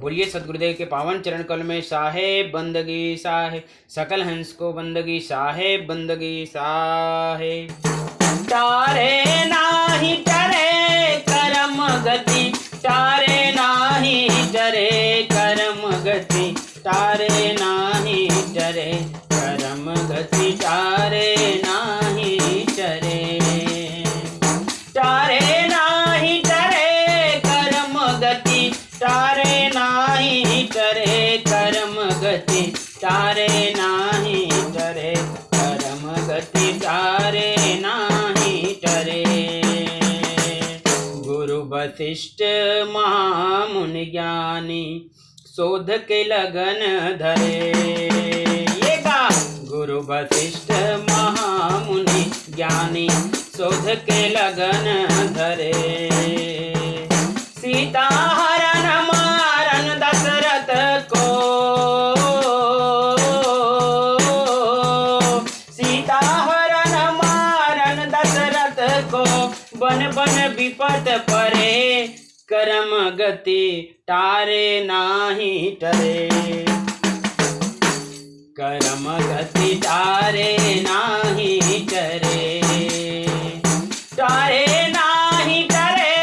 बोलिए सतगुरुदेव के पावन चरण कल में साहेब बंदगी साहेब, सकल हंस को बंदगी साहेब बंदगी साहेब। तारे नाही टरे करम गति, तारे नाही टरे करम गति, तारे नाही टरे करम गति, तारे नाही टरे, तारे नाही टरे करम गति, तारे नाही टरे करम गति, तारे नाही टरे करम गति, तारे नाही टरे। गुरु वशिष्ठ महामुनि ज्ञानी शोध के लगन धरे, ये गा गुरु वशिष्ठ महामुनि ज्ञानी शोध के लगन धरे। सीता हरण मारन दशरथ को, सीता हरण मारन दशरथ को, बन बन विपद परे करम गति, तारे नाही टरे करम गति, तारे नाही टरे, तारे नाही टरे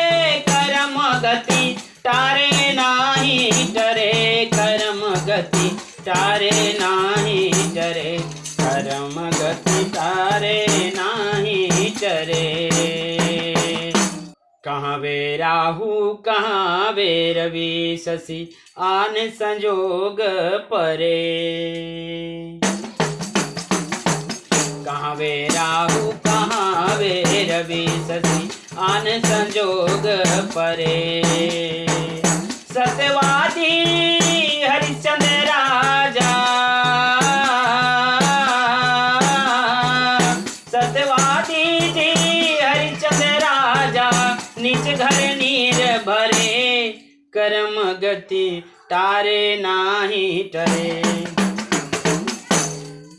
करम गति, तारे नाही टरे करम गति, तारे नाही टरे करम गति, तारे नाही टरे। कहाँ वे राहु कहाँ वे रवि शशि आन संजोग परे, कहाँ वे राहु कहाँ वे रवि शशि आन संजोग परे। सत्यवादी हरिश्चंद्र राजा, सत्यवादी जी हरिश्चंद्र राजा, निज घर नीर भरे करम गति, तारे नाही टरे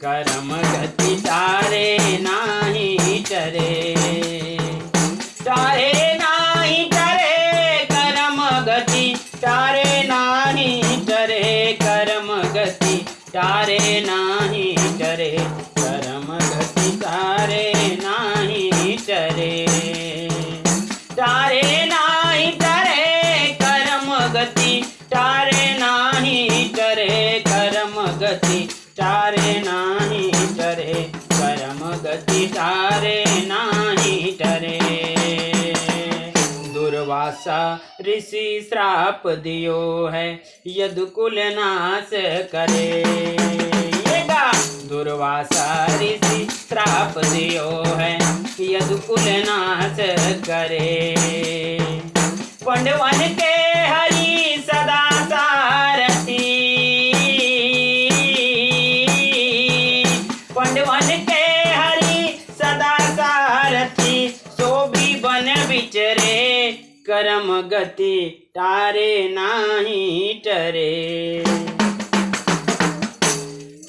करम गति, तारे नाही टरे, तारे नाही टरे करम गति, तारे नाही टरे करम गति, तारे नाही टरे करम गति, तारे नाही टरे, तारे नाही टरे करम गति, तारे नाही टरे करम गति, तारे नाही टरे करम गति, तारे नाही टरे। दुर्वासा ऋषि श्राप दियो है यदुकुल नाश करे, ये गा दुर्वासा ऋषि श्राप दियो है यदुकुल नाश करे। पंडवन के हरि सदा सारथी, पंडवन के हरि सदा सारथी, सो भी बन विचरे करम गति, तारे नाही टरे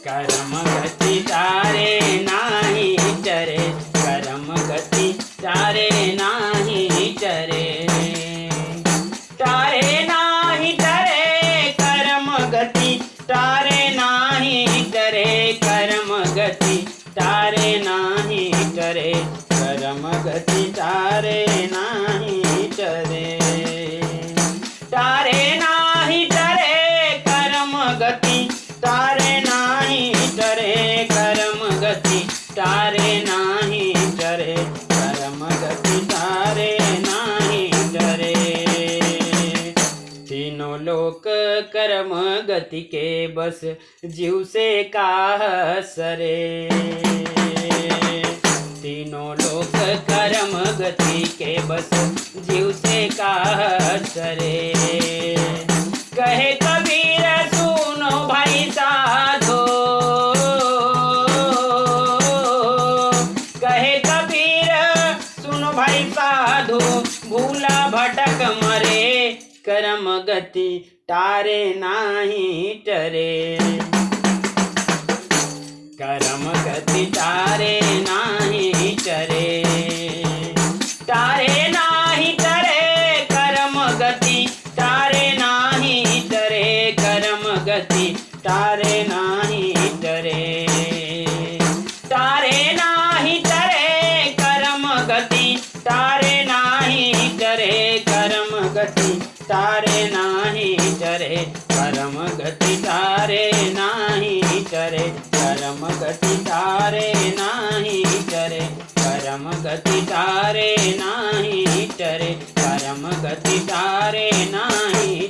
करम गति, तारे नाही टरे करम गति, तारे नाही टरे, तारे नाही टरे करम गति, तारे नाही टरे करम गति, तारे नाही टरे करम गति, तारे नाही टरे, तारे नाही टरे करम गति, तारे नाही टरे करम गति, तारे नाही टरे करम गति, तारे नाही टरे। तीनों लोक कर्म गति के बस जीव से काह सरे, तीनों लोक कर्म गति के बस जीव से काह सरे। कहे कबीर सुनो भाई साधो, कहे कबीर सुनो भाई साधो, भूला भटक मरे करम गति, तारे नाही टरे करम गति, तारे नाही टरे, तारे नाही टरे करम गति, तारे नाही टरे तारे नाही टरे तारे नाही टरे कर्म गती तारे नाही टरे कर्म गती तारे नाही टरे कर्म गती तारे नाही टरे कर्म गती तारे नाही टरे कर्म गती तारे नाही टरे कर्म गती तारे नाही